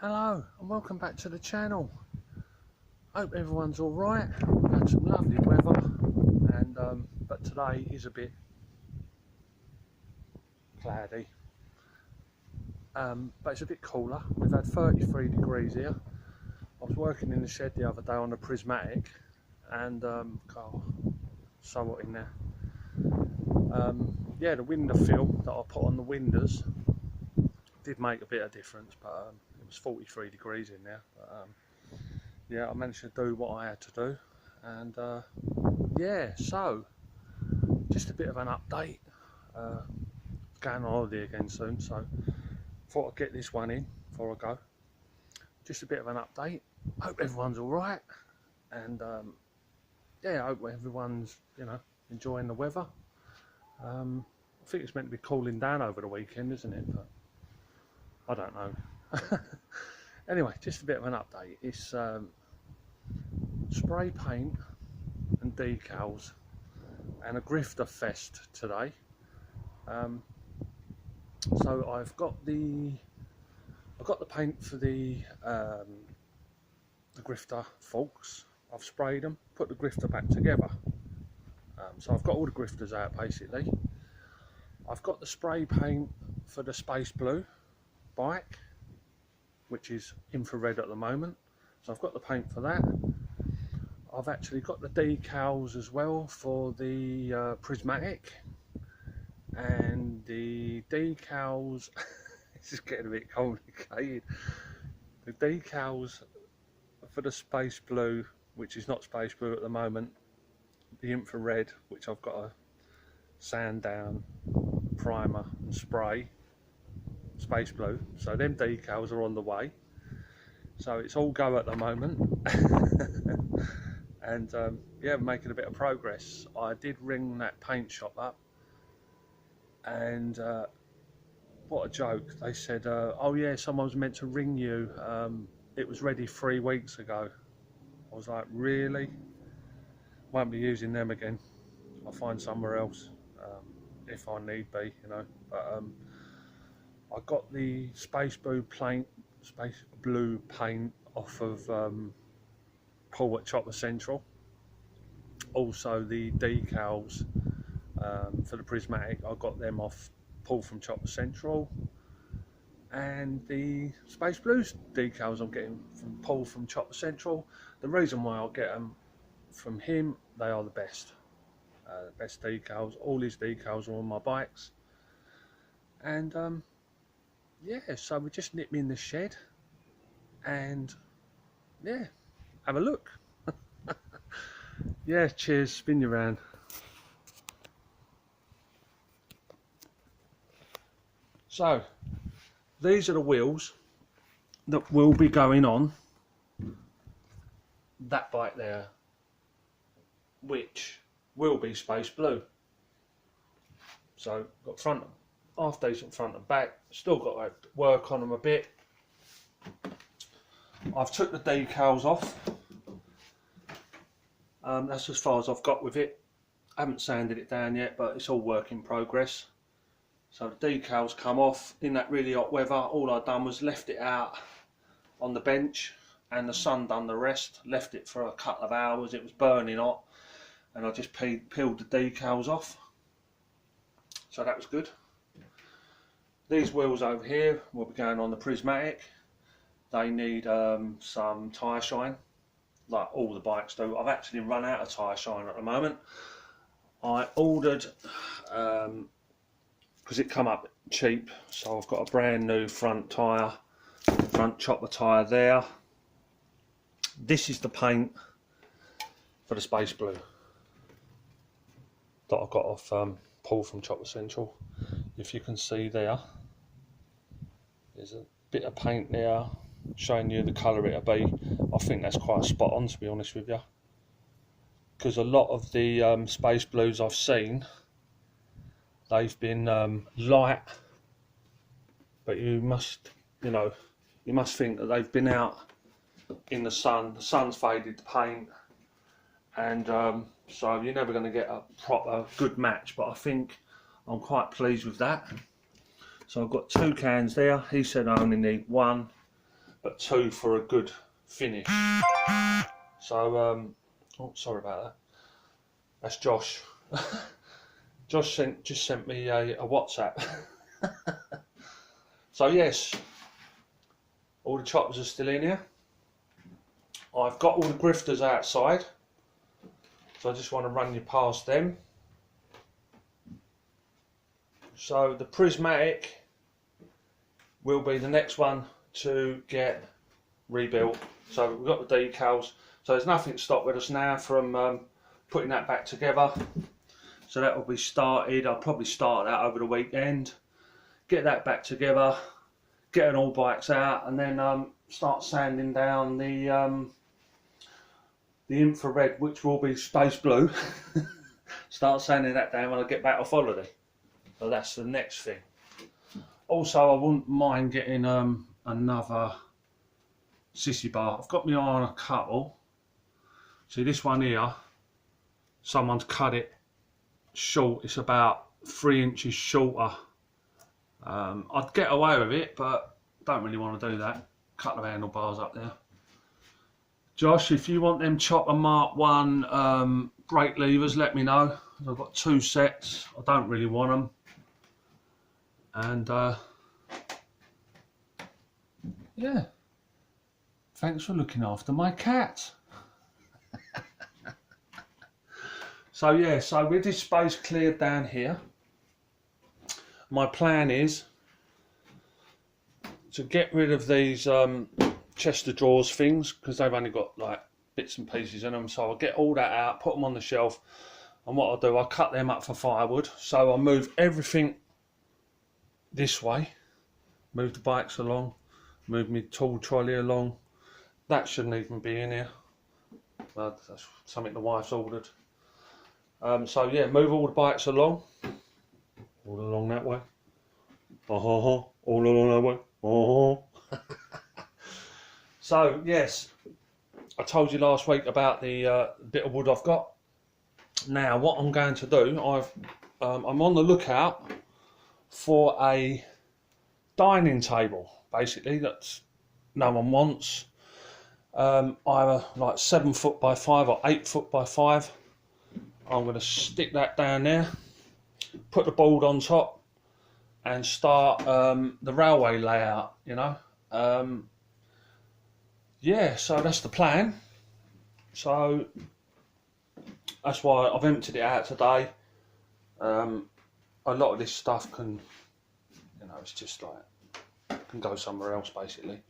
Hello and welcome back to the channel. Hope everyone's all right. We've had some lovely weather, and but today is a bit cloudy. But it's a bit cooler. We've had 33 degrees here. I was working in the shed the other day on the prismatic, and so hot in there. Yeah, the window film that I put on the windows did make a bit of difference, but it was 43 degrees in there. But, yeah, I managed to do what I had to do, and yeah, so just a bit of an update. Going on holiday again soon, so thought I'd get this one in before I go. Just a bit of an update. Hope everyone's all right, and yeah, I hope everyone's enjoying the weather. I think it's meant to be cooling down over the weekend, isn't it? But I don't know. Anyway, just a bit of an update. It's spray paint and decals and a Grifter fest today. So I've got the paint for the Grifter forks. I've sprayed them, put the Grifter back together. So I've got all the Grifters out basically. I've got the spray paint for the space blue bike, which is infrared at the moment. So I've got the paint for that. I've actually got the decals as well for the prismatic, and the decals this is getting a bit complicated. The decals for the space blue, which is not space blue at the moment, the infrared, which I've got to sand down, primer and spray space blue. So them decals are on the way. So it's all go at the moment. And yeah, making a bit of progress. I did ring that paint shop up, and what a joke. They said, oh yeah, someone was meant to ring you. It was ready 3 weeks ago. I was like, really? Won't be using them again. I'll find somewhere else if I need be, But I got the space blue paint off of Paul at Chopper Central. Also the decals for the prismatic, I got them off Paul from Chopper Central. And the space blues decals I'm getting from Paul from Chopper Central. The reason why I'll get them from him, they are the best decals. All his decals are on my bikes. And yeah, so we just nip in the shed and yeah, have a look. Yeah, cheers, spin you around. So these are the wheels that will be going on that bike there, which will be space blue. So got front, half decent front and back, still got to work on them a bit. I've took the decals off. That's as far as I've got with it. I haven't sanded it down yet, but it's all work in progress. So the decals come off in that really hot weather. All I've done was left it out on the bench, and the sun done the rest. Left it for a couple of hours. It was burning hot, and I just peeled the decals off. So that was good. These wheels over here will be going on the prismatic. They need some tyre shine, like all the bikes do. I've actually run out of tyre shine at the moment. I ordered, because it come up cheap, so I've got a brand new front tyre, front chopper tyre there. This is the paint for the space blue that I got off Paul from Chopper Central. If you can see there, there's a bit of paint there showing you the colour it'll be. I think that's quite spot on, to be honest with you, because a lot of the space blues I've seen, they've been light, but you must think that they've been out in the sun. The sun's faded the paint, and so you're never going to get a proper good match. But I think I'm quite pleased with that. So I've got 2 cans there. He said I only need 1. but 2 for a good finish. So, oh, sorry about that. That's Josh. Josh just sent me a WhatsApp. So yes, all the choppers are still in here. I've got all the grifters outside, so I just want to run you past them. So the prismatic will be the next one to get rebuilt. So we've got the decals, so there's nothing to stop with us now from putting that back together. So that will be started. I'll probably start that over the weekend, get that back together, get an all bikes out, and then start sanding down the infrared, which will be space blue. Start sanding that down when I get back off holiday. So that's the next thing. Also, I wouldn't mind getting another sissy bar. I've got my eye on a couple. See this one here, someone's cut it short. It's about 3 inches shorter. I'd get away with it, but don't really want to do that. Couple of handlebars up there. Josh, if you want them chopper Mark 1 brake levers, let me know. I've got 2 sets. I don't really want them. And yeah, thanks for looking after my cat. So yeah, so with this space cleared down here, my plan is to get rid of these chest of drawers things, because they've only got like bits and pieces in them. So I'll get all that out, put them on the shelf, and what I'll do, I'll cut them up for firewood. So I'll move everything this way, move the bikes along, move my tool trolley along. That shouldn't even be in here. Well, that's something the wife's ordered. So yeah, move all the bikes along, all along that way. All along that way. So yes, I told you last week about the bit of wood I've got. Now what I'm going to do, I'm on the lookout for a dining table, basically, that no one wants. Either like 7 foot by 5 or 8 foot by 5. I'm going to stick that down there, put the board on top, and start the railway layout, you know. Yeah, so that's the plan. So that's why I've emptied it out today. A lot of this stuff can, you know, it's just like, can go somewhere else basically.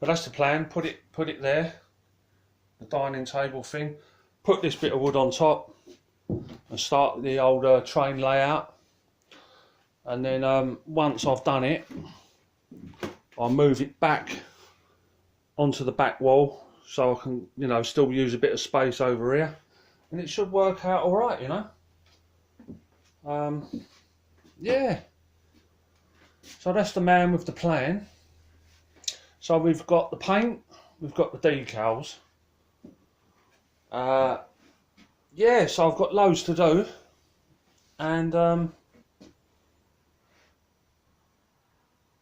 But that's the plan. Put it there, the dining table thing. Put this bit of wood on top and start the old train layout. And then once I've done it, I'll move it back onto the back wall, so I can, you know, still use a bit of space over here, and it should work out all right, you know. Yeah, so that's the man with the plan. So we've got the paint, we've got the decals. Yeah, so I've got loads to do, and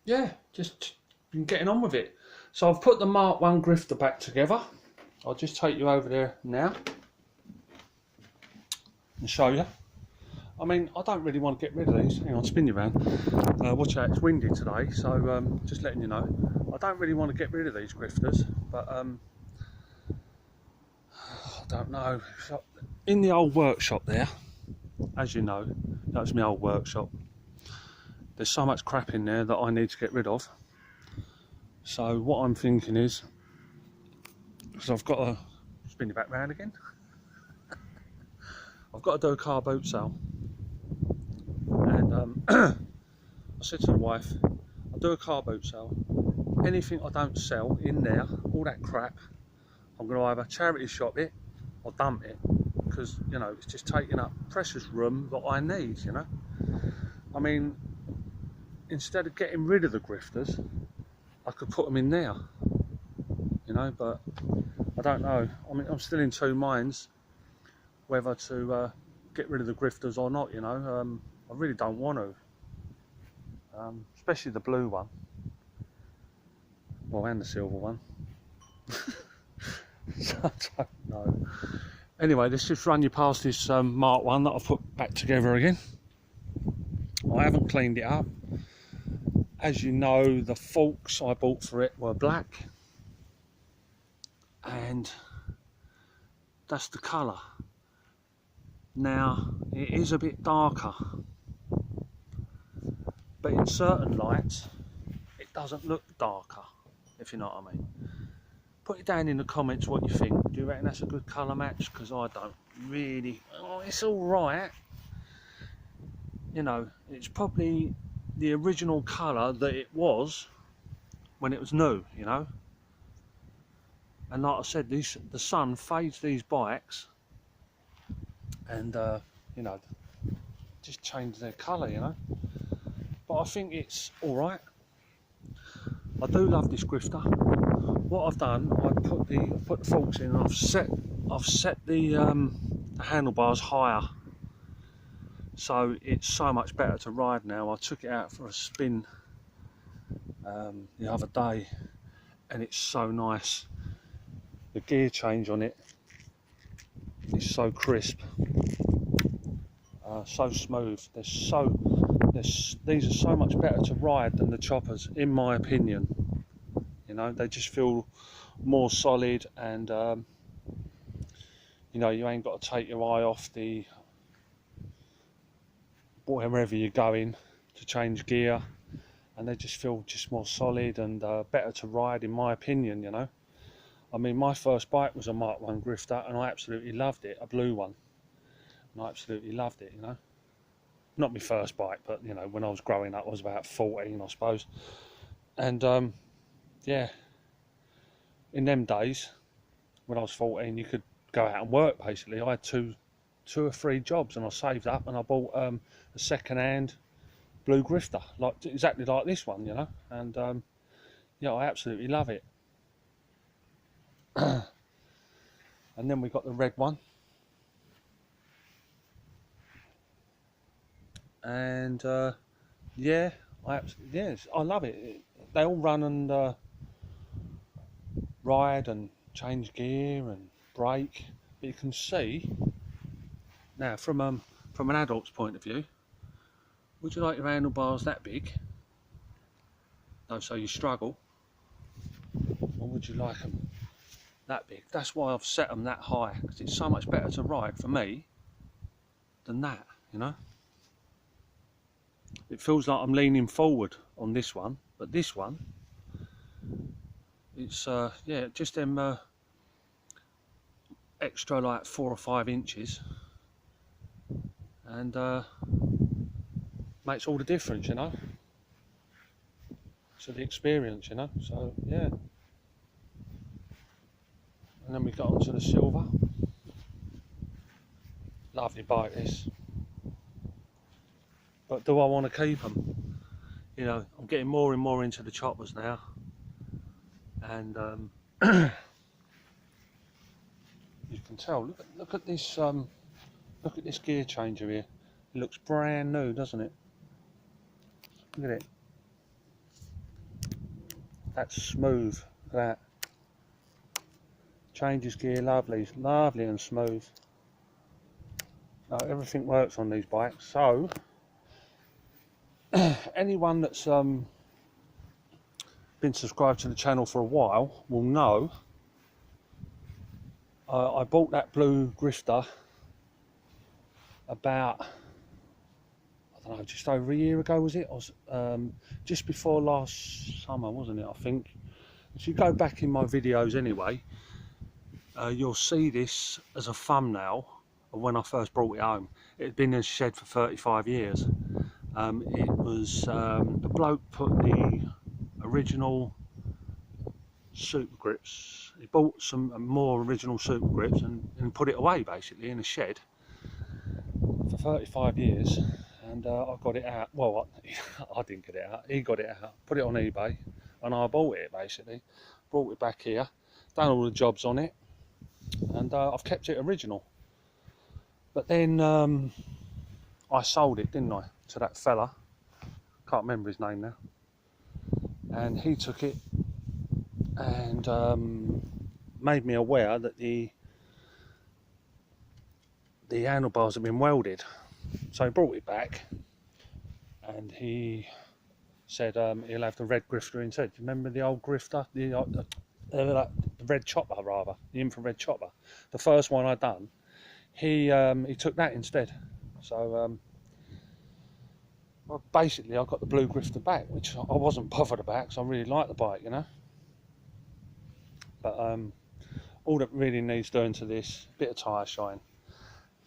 yeah, just been getting on with it. So I've put the Mark 1 grifter back together. I'll just take you over there now and show you. I mean, I don't really want to get rid of these. Hang on, spin you around. Watch out, it's windy today, so just letting you know. I don't really want to get rid of these grifters, but I don't know. So, in the old workshop there, as you know, that's my old workshop. There's so much crap in there that I need to get rid of. So what I'm thinking is, because I've got to spin you back round again. I've got to do a car boot sale, and I said to the wife, I'll do a car boot sale. Anything I don't sell in there, all that crap, I'm going to either charity shop it or dump it, because, you know, it's just taking up precious room that I need, you know. I mean, instead of getting rid of the grifters, I could put them in there, you know, but I don't know. I mean, I'm still in 2 minds whether to get rid of the grifters or not, you know. I really don't want to, especially the blue one. well, and the silver one. So I don't know. Anyway, let's just run you past this Mark 1 that I've put back together again. I haven't cleaned it up. As you know, the forks I bought for it were black, and that's the colour. Now, it is a bit darker, but in certain lights it doesn't look darker, if you know what I mean. Put it down in the comments what you think. Do you reckon that's a good colour match? Because I don't really. Oh, it's alright. You know, it's probably the original colour that it was when it was new, you know. And like I said, the sun fades these bikes, and you know, just change their colour, you know. But I think it's alright. I do love this Grifter. What I've done, I put the forks in, and I've set the handlebars higher, so it's so much better to ride now. I took it out for a spin the other day, and it's so nice. The gear change on it is so crisp, so smooth. These are so much better to ride than the choppers, in my opinion. You know, they just feel more solid, and you know, you ain't got to take your eye off the wherever you're going to change gear, and they just feel just more solid and better to ride, in my opinion. You know, I mean, my first bike was a Mark 1 Grifter, and I absolutely loved it, a blue one, and I absolutely loved it. You know, not my first bike, but you know, when I was growing up, I was about 14, I suppose, and yeah, in them days when I was 14, you could go out and work. Basically, I had two or three jobs, and I saved up and I bought a second-hand blue Grifter, exactly like this one, you know. And yeah, I absolutely love it. And then we got the red one, and yeah, I love it. They all run and ride and change gear and brake, but you can see now from an adult's point of view, would you like your handlebars that big, no, so you struggle, or would you like them that big? That's why I've set them that high, because it's so much better to ride for me than that, you know. It feels like I'm leaning forward on this one, but this one, it's yeah, just them extra like 4 or 5 inches, and makes all the difference, you know, to the experience, you know. So yeah, and then we got onto the silver. Lovely bike this, but do I want to keep them? You know, I'm getting more and more into the choppers now, and you can tell. Look at this. Look at this gear changer here. It looks brand new, doesn't it? Look at it. That's smooth. Look at that. Changes gear, lovely and smooth. Everything works on these bikes. So anyone that's been subscribed to the channel for a while will know I bought that blue Grifter about, I don't know, just over a year ago, was it? I was just before last summer, wasn't it, I think. If you go back in my videos anyway, you'll see this as a thumbnail of when I first brought it home. It had been in a shed for 35 years. It was the bloke put the original super grips. He bought some more original super grips and put it away basically in a shed for 35 years. And I got it out. Well, I didn't get it out. He got it out, put it on eBay, and I bought it basically. Brought it back here, done all the jobs on it, and I've kept it original. But then I sold it, didn't I, to that fella. Can't remember his name now. And he took it and made me aware that the handlebars have been welded. So he brought it back, and he said he'll have the red Grifter instead. Do you remember the old Grifter, the red chopper, rather, the infrared chopper? The first one I done, he took that instead. So well, basically I got the blue Grifter back, which I wasn't bothered about because I really like the bike, you know. But all that really needs doing to this, a bit of tyre shine.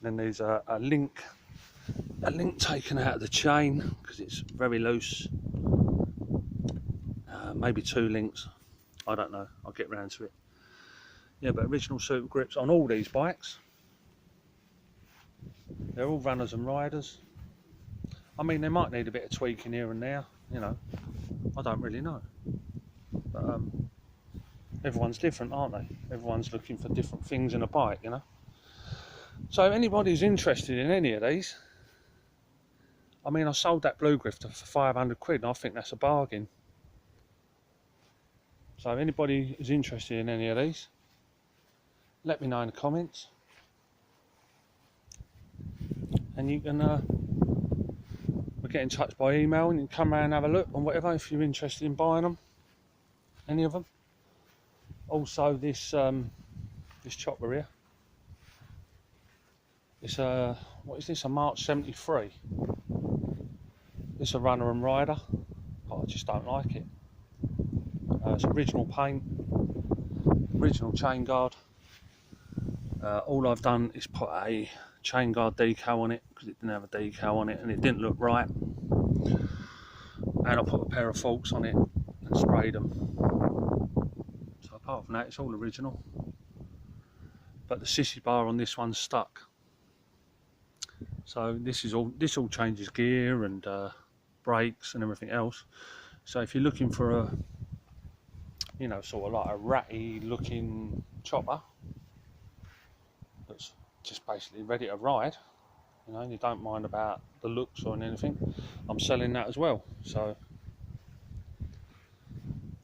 Then there's a link taken out of the chain because it's very loose. Maybe 2 links, I don't know, I'll get round to it. Yeah, but original super grips on all these bikes. They're all runners and riders. I mean, they might need a bit of tweaking here and there, you know, I don't really know. But everyone's different, aren't they? Everyone's looking for different things in a bike, you know. So if anybody's interested in any of these, I mean, I sold that blue Grifter for 500 quid and I think that's a bargain. So if anybody is interested in any of these, let me know in the comments. And you can get in touch by email and you can come around and have a look and whatever if you're interested in buying them, any of them. Also this this chopper here, it's a, what is this, a March 73. It's a runner and rider, but I just don't like it. It's original paint, original chain guard. All I've done is put a chain guard decal on it because it didn't have a decal on it and it didn't look right. And I put a pair of forks on it and sprayed them. So apart from that, it's all original. But the sissy bar on this one's stuck. So this all changes gear and brakes and everything else. So if you're looking for a, you know, sort of like a ratty looking chopper that's just basically ready to ride, you know, and you don't mind about the looks or anything, I'm selling that as well. So,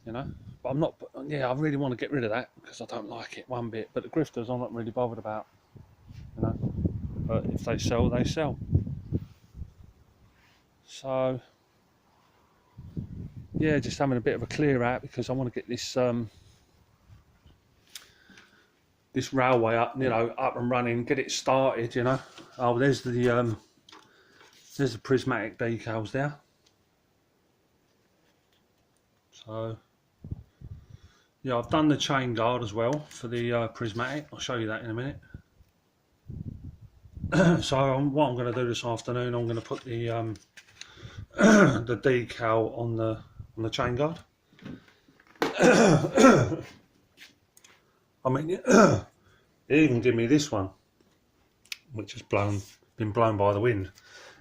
you know, but I'm not, yeah, I really want to get rid of that because I don't like it one bit. But the Grifters I'm not really bothered about, you know, but if they sell, they sell. So yeah, just having a bit of a clear out because I want to get this this railway up, you know, up and running, get it started, you know. Oh, there's the prismatic decals there. So yeah, I've done the chain guard as well for the prismatic. I'll show you that in a minute. So what I'm going to do this afternoon, I'm going to put the the decal on the chain guard. I mean, it even give me this one, which has been blown by the wind.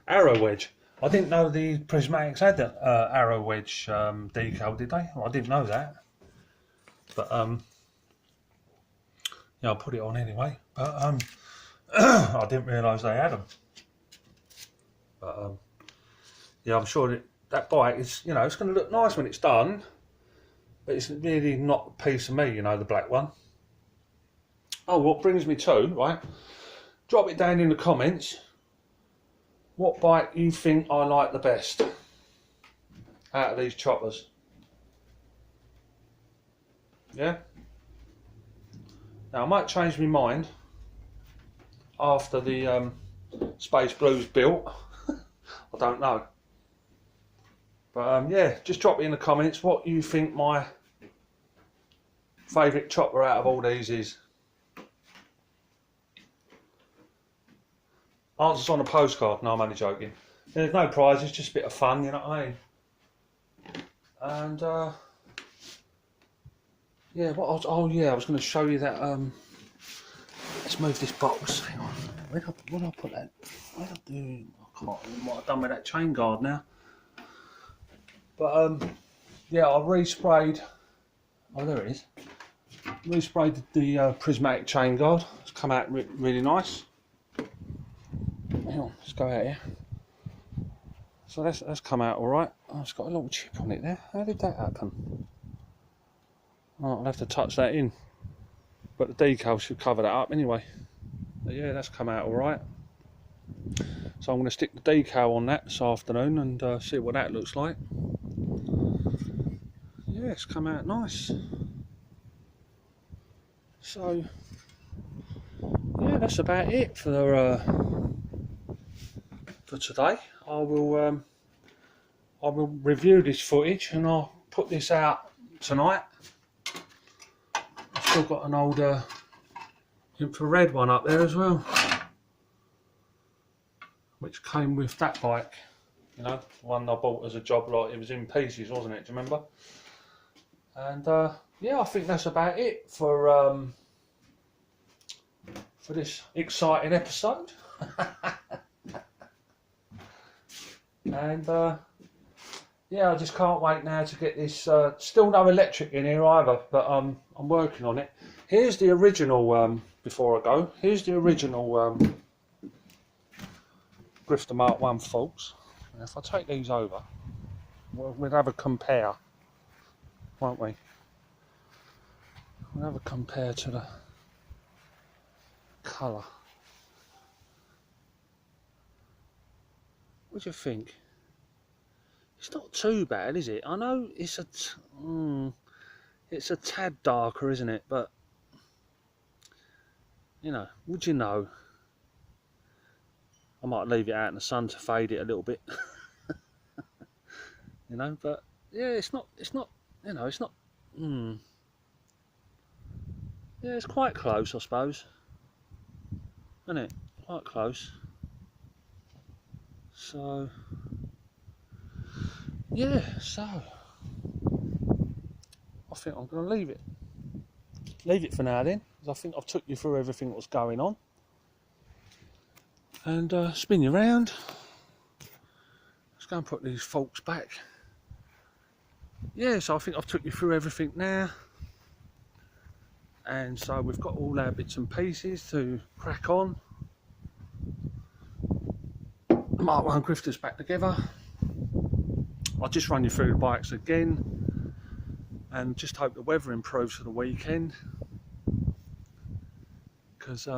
Arrow wedge. I didn't know the prismatics had the arrow wedge decal, did they? Well, I didn't know that. But yeah, I'll put it on anyway. But I didn't realise they had them. But yeah, I'm sure that bike is, you know, it's going to look nice when it's done, but it's really not a piece of me, you know, the black one. Oh, what brings me to, right, drop it down in the comments what bike you think I like the best out of these choppers. Yeah, now I might change my mind after the Space Blue's built. I don't know. But yeah, just drop it in the comments what you think my favourite chopper out of all these is. Answers on a postcard. No, I'm only joking. There's no prizes, just a bit of fun, you know what I mean? And yeah, what else? Oh yeah, I was going to show you that. Let's move this box. Hang on. Where did I put that? What did I do? I can't remember what I've done with that chain guard now. But yeah, I resprayed. Oh, there it is. Resprayed the prismatic chain guard. It's come out really nice. Hang on, let's go out here. So that's come out all right. Oh, it's got a little chip on it there. How did that happen? I'll have to touch that in, but the decal should cover that up anyway. But yeah, that's come out alright. So I'm going to stick the decal on that this afternoon and see what that looks like. Yeah, it's come out nice. So yeah, that's about it for today. I will review this footage and I'll put this out tonight. I've still got an old infrared one up there as well, which came with that bike, you know, one I bought as a job lot. It was in pieces, wasn't it? Do you remember? And yeah, I think that's about it for this exciting episode. And yeah, I just can't wait now to get this. Still no electric in here either, but I'm working on it. Here's the original. Before I go, here's the original Grifter Mark 1 faults. And if I take these over, we'll have a compare, won't we? We'll have a compare to the colour. What do you think? It's not too bad, is it? I know it's a tad darker, isn't it? But you know, would you know? I might leave it out in the sun to fade it a little bit. You know, but yeah, it's not, you know, it's not, yeah, it's quite close, I suppose, isn't it? Quite close. So, yeah, so, I think I'm going to leave it for now then, because I think I've took you through everything that's going on. And spin you around. Let's go and put these forks back. Yeah, so I think I've took you through everything now. And so we've got all our bits and pieces to crack on. The Mark 1 Grifter's back together. I'll just run you through the bikes again and just hope the weather improves for the weekend, because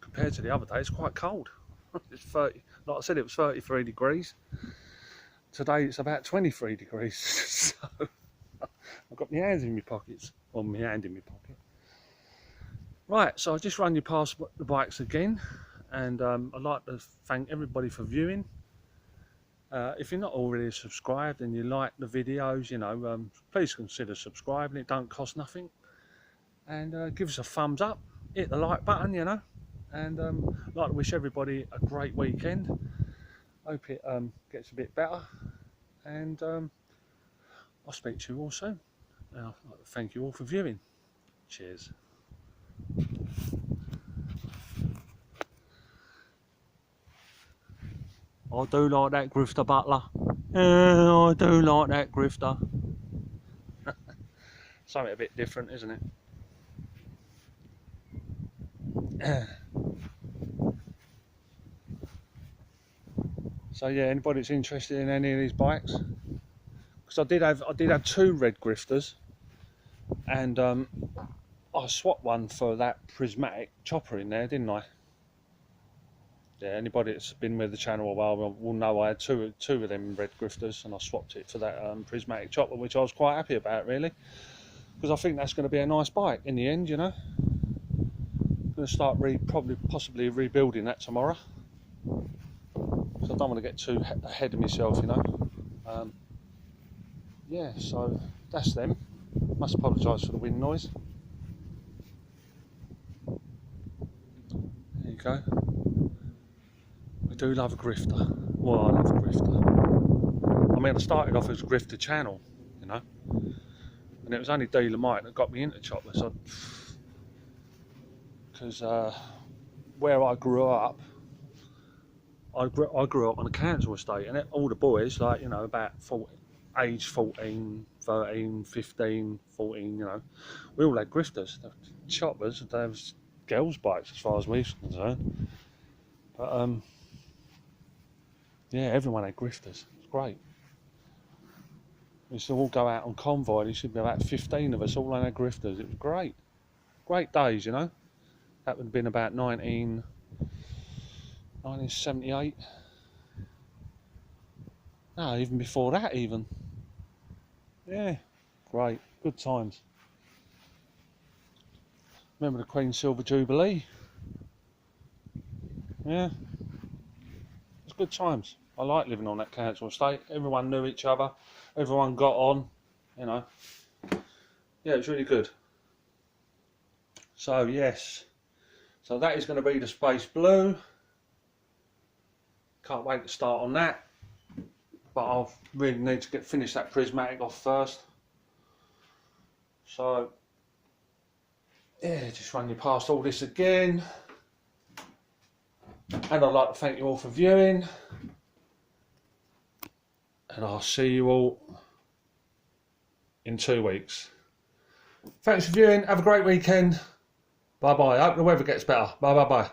compared to the other day, it's quite cold. It's 30, like I said, it was 33 degrees. Today it's about 23 degrees. So I've got my hands in my pockets, or my hand in my pocket. Right, so I'll just run you past the bikes again, and I'd like to thank everybody for viewing. If you're not already subscribed and you like the videos, you know, please consider subscribing. It don't cost nothing. And give us a thumbs up, hit the like button, you know. And I'd like to wish everybody a great weekend. Hope it gets a bit better. And I'll speak to you all soon. I'd like to thank you all for viewing. Cheers. I do like that Grifter, Butler. Yeah, I do like that Grifter. Something a bit different, isn't it? So yeah, anybody that's interested in any of these bikes, because I did have two red Grifters, and I swapped one for that prismatic chopper in there, didn't I? Yeah, anybody that's been with the channel a while will know I had two of them red Grifters, and I swapped it for that prismatic chopper, which I was quite happy about, really, because I think that's going to be a nice bike in the end, you know. I'm going to start possibly rebuilding that tomorrow, because I don't want to get too ahead of myself, you know. Yeah, so that's them. Must apologise for the wind noise. There you go. We do love a Grifter. Well, I love a Grifter. I mean, I started off as a Grifter channel, you know, and it was only Dealer Mike that got me into choppers. Because where I grew up, I grew up on a council estate, and all the boys, like, you know, about age 14, 13, 15, 14, you know, we all had Grifters. The choppers, they was girls' bikes as far as we were concerned. But yeah, everyone had Grifters. It's great. We used to all go out on convoy. There used to be about 15 of us all on our grifters. It was great. Great days, you know. That would have been about 1978. No, even before that even. Yeah, great. Good times. Remember the Queen's Silver Jubilee? Yeah. It's good times. I like living on that council estate. Everyone knew each other. Everyone got on, you know. Yeah, it was really good. So, yes. So that is going to be the Space Blue. Can't wait to start on that. But I'll really need to finish that prismatic off first. So, yeah, just run you past all this again. And I'd like to thank you all for viewing. And I'll see you all in 2 weeks. Thanks for viewing. Have a great weekend. Bye bye. I hope the weather gets better. Bye bye bye.